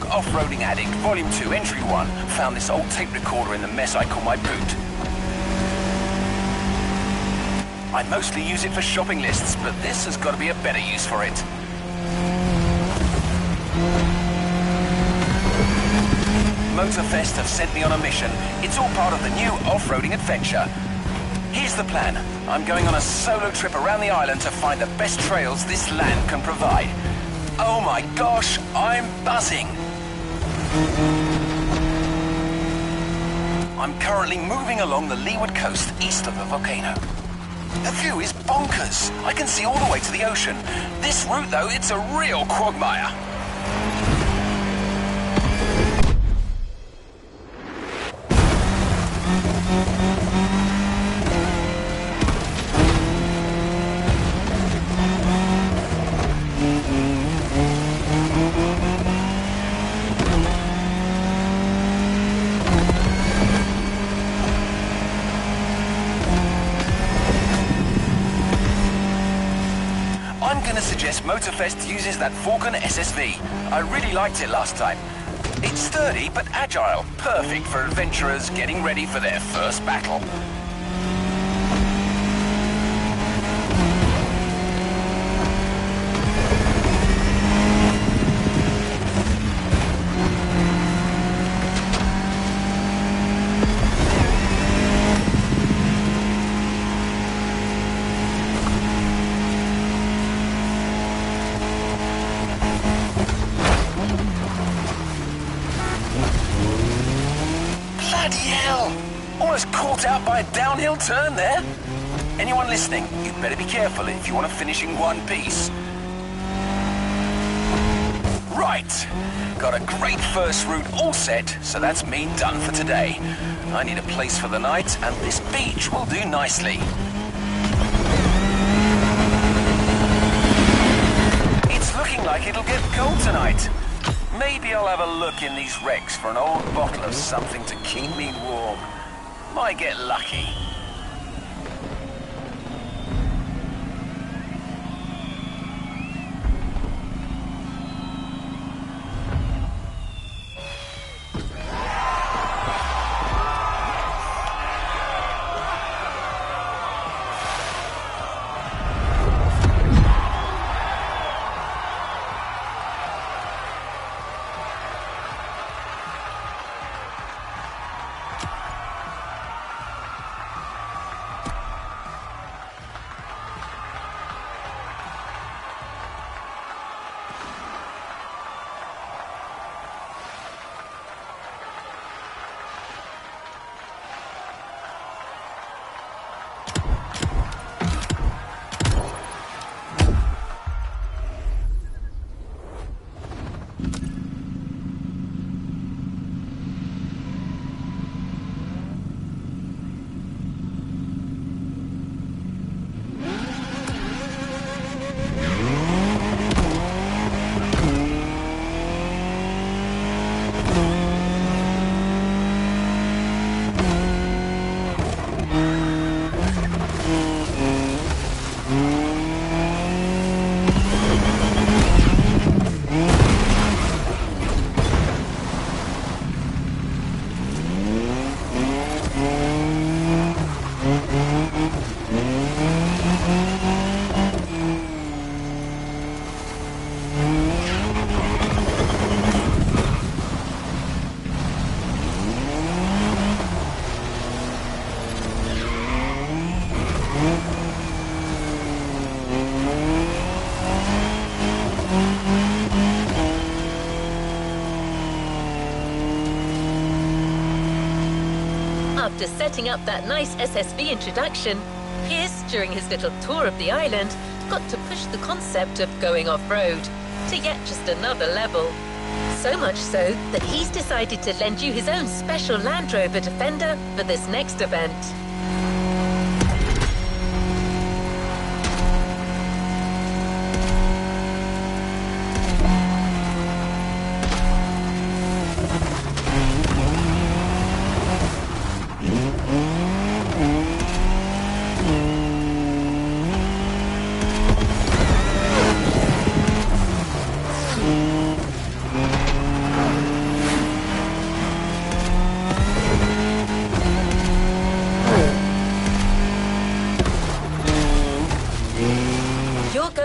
blog, Off-Roading Addict, Volume 2, Entry 1, found this old tape recorder in the mess I call my boot. I mostly use it for shopping lists, but this has got to be a better use for it. Motorfest have sent me on a mission. It's all part of the new off-roading adventure. Here's the plan. I'm going on a solo trip around the island to find the best trails this land can provide. Oh my gosh, I'm buzzing! I'm currently moving along the leeward coast east of the volcano. The view is bonkers. I can see all the way to the ocean. This route, though, it's a real quagmire. I'm gonna suggest Motorfest uses that Falcon SSV. I really liked it last time. It's sturdy but agile, perfect for adventurers getting ready for their first battle. Bloody hell! Almost caught out by a downhill turn there. Anyone listening, you'd better be careful if you want to finish in one piece. Right. Got a great first route all set, so that's me done for today. I need a place for the night, and this beach will do nicely. It's looking like it'll get cold tonight. Maybe I'll have a look in these wrecks for an old bottle of something to keep me warm. Might get lucky. After setting up that nice SSV introduction, Pierce, during his little tour of the island, got to push the concept of going off-road to yet just another level. So much so that he's decided to lend you his own special Land Rover Defender for this next event.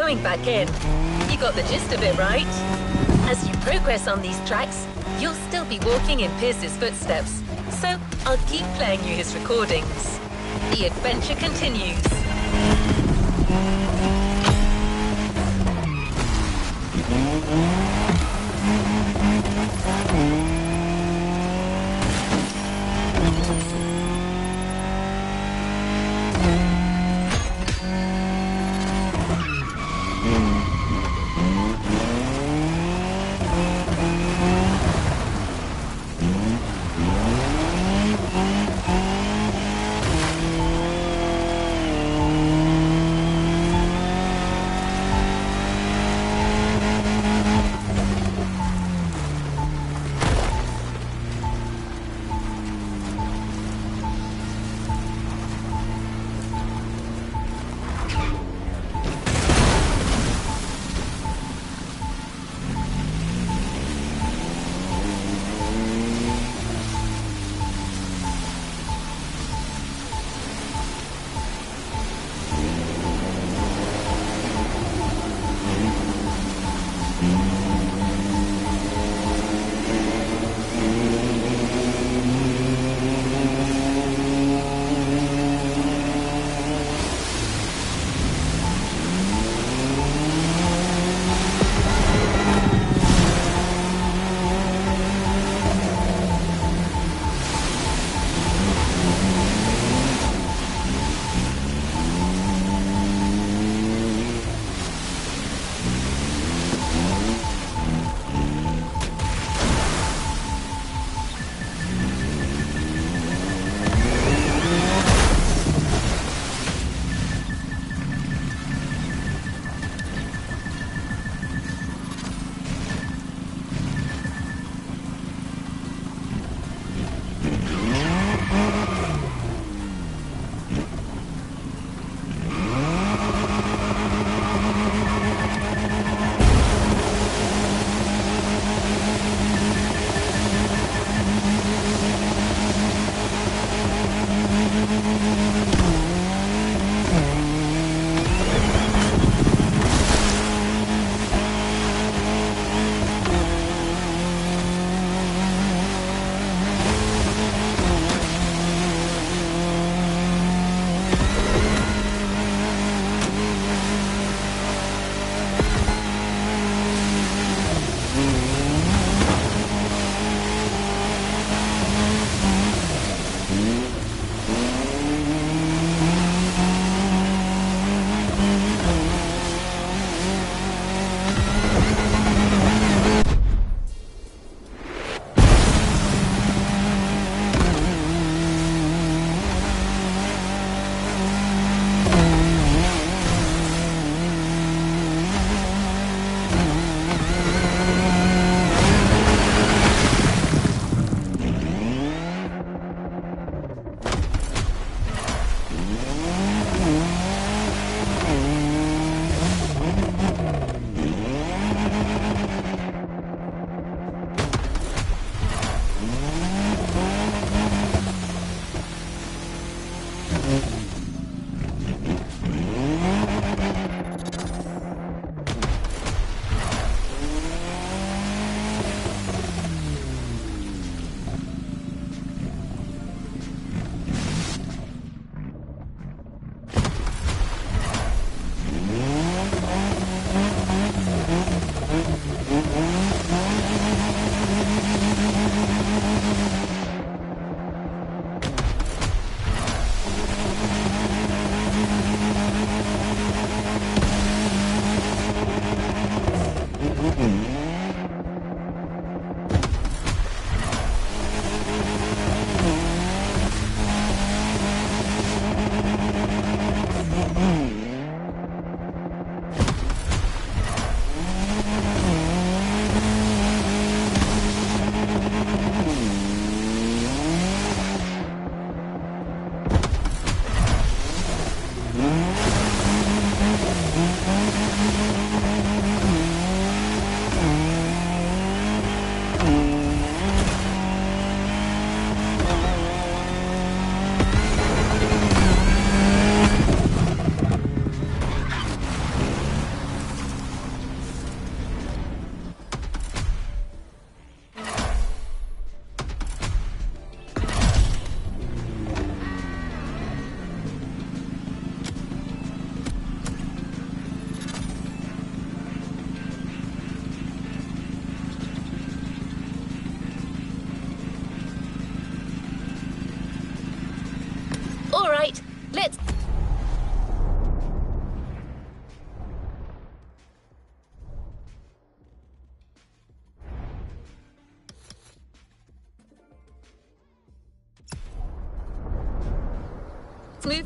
going back in. You got the gist of it, right? As you progress on these tracks, you'll still be walking in Pierce's footsteps, so I'll keep playing you his recordings. The adventure continues.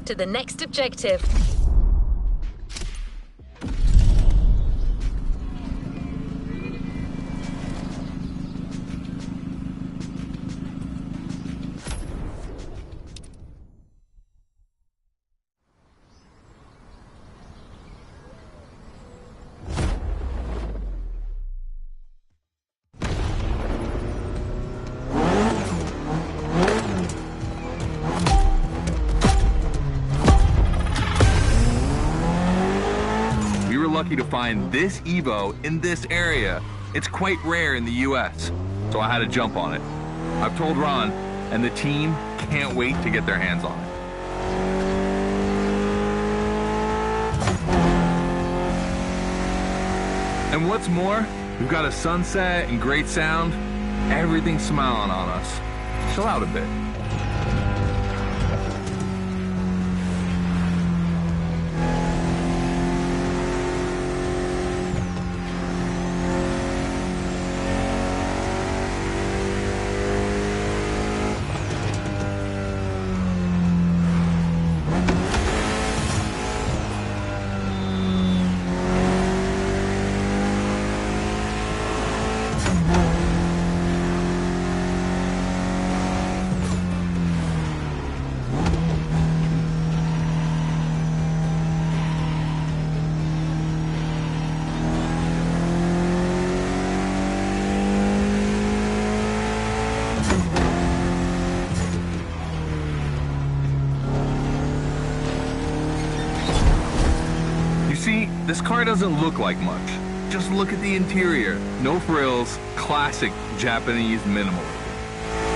to the next objective. Lucky to find this Evo in this area. It's quite rare in the US, so I had to jump on it. I've told Ron, and the team can't wait to get their hands on it. And what's more, we've got a sunset and great sound. Everything's smiling on us. Chill out a bit. This car doesn't look like much. Just look at the interior. No frills, classic Japanese minimal.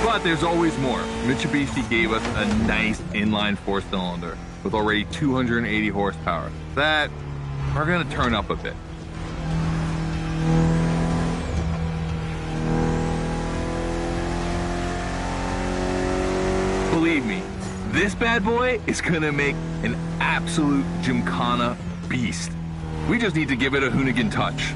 But there's always more. Mitsubishi gave us a nice inline four-cylinder with already 280 horsepower. That we're gonna turn up a bit. Believe me, this bad boy is gonna make an absolute gymkhana beast. We just need to give it a Hoonigan touch.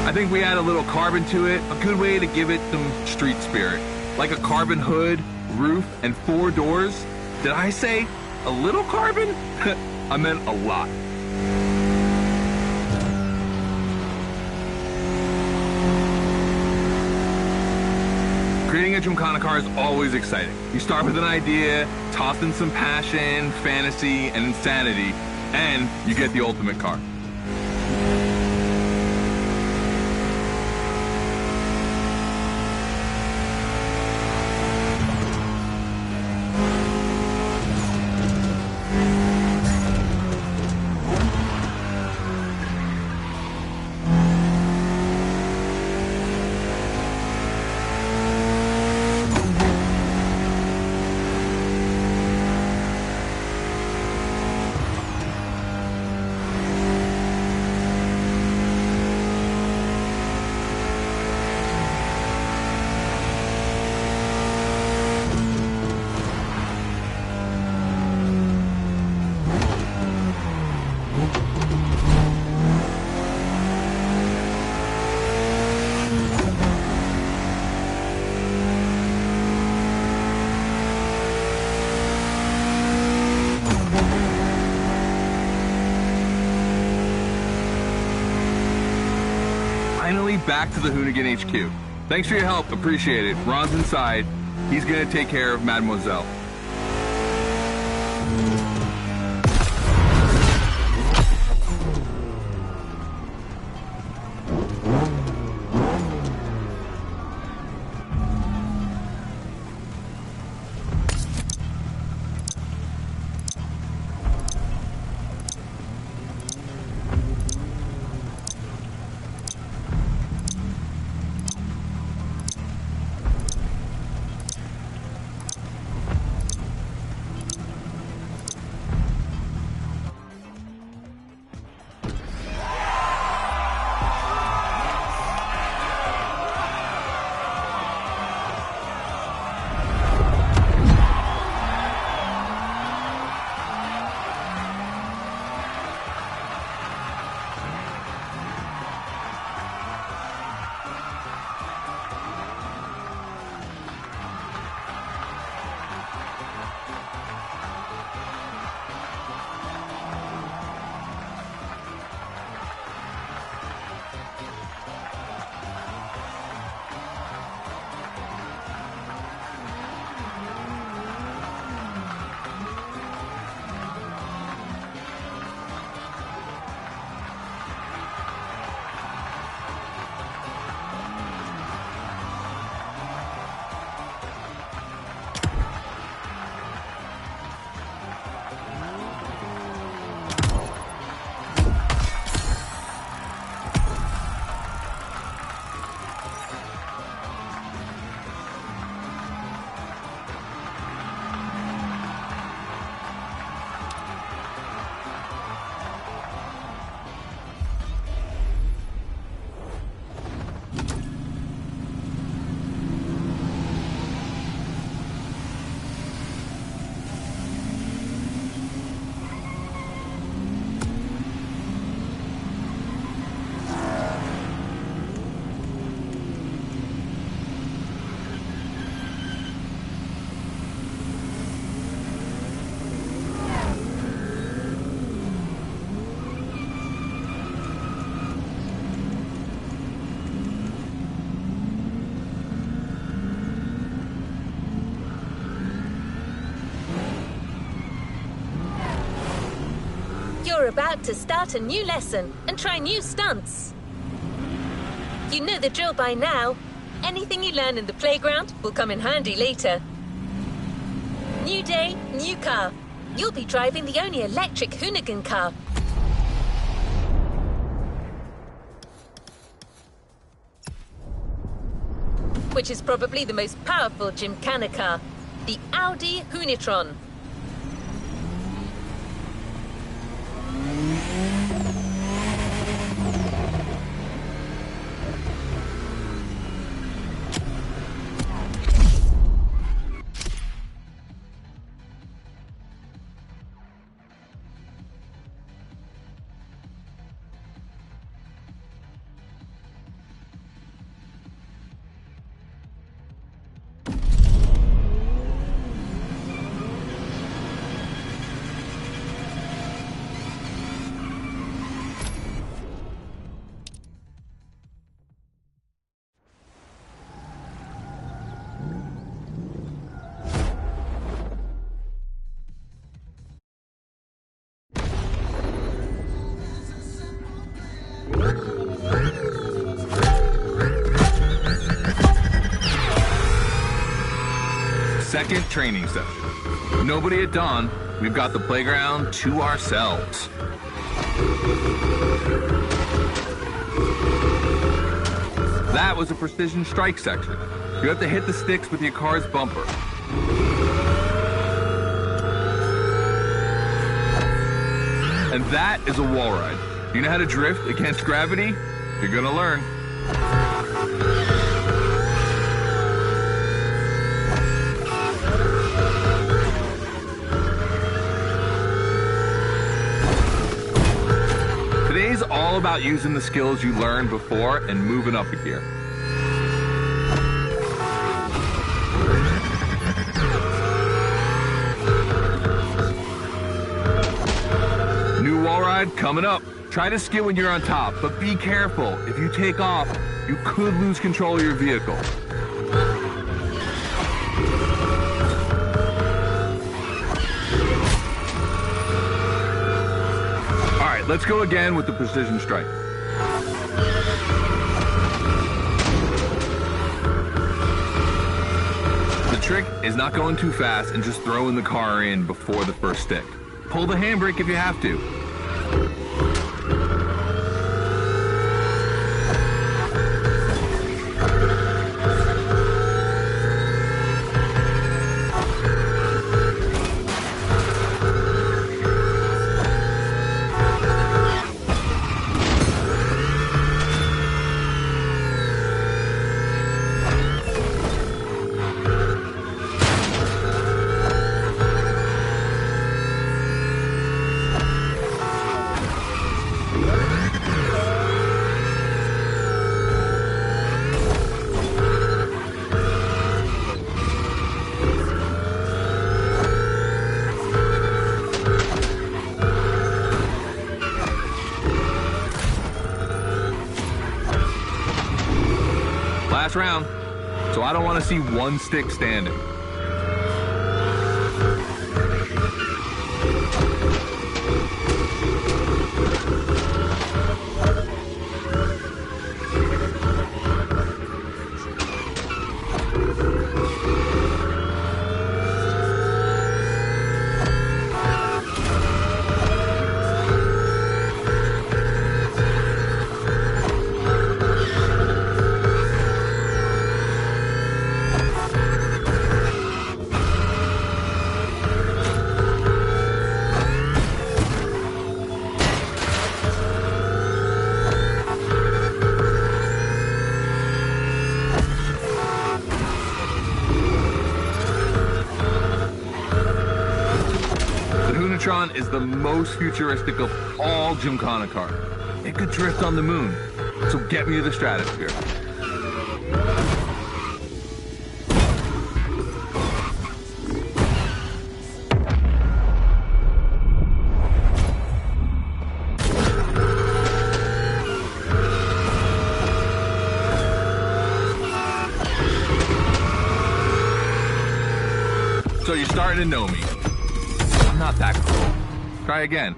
I think we add a little carbon to it, a good way to give it some street spirit. Like a carbon hood, roof, and 4 doors. Did I say a little carbon? I meant a lot. Creating a gymkhana car is always exciting. You start with an idea, toss in some passion, fantasy, and insanity, and you get the ultimate car. Finally back to the Hoonigan HQ. Thanks for your help, appreciate it. Ron's inside. He's gonna take care of Mademoiselle. You're about to start a new lesson and try new stunts. You know the drill by now. Anything you learn in the playground will come in handy later. New day, new car. You'll be driving the only electric Hoonigan car. Which is probably the most powerful Gymkhana car, the Audi Hoonitron. Second training session. Nobody at dawn. We've got the playground to ourselves. That was a precision strike section. You have to hit the sticks with your car's bumper. And that is a wall ride. You know how to drift against gravity? You're gonna learn. Today's all about using the skills you learned before and moving up a gear. New wall ride coming up. Try to skid when you're on top, but be careful. If you take off, you could lose control of your vehicle. Let's go again with the precision strike. The trick is not going too fast and just throwing the car in before the first stick. Pull the handbrake if you have to. Last round, so I don't want to see one stick standing. Is the most futuristic of all Gymkhana cars. It could drift on the moon, so get me to the stratosphere. So you're starting to know me. I'm not that cool. Try again.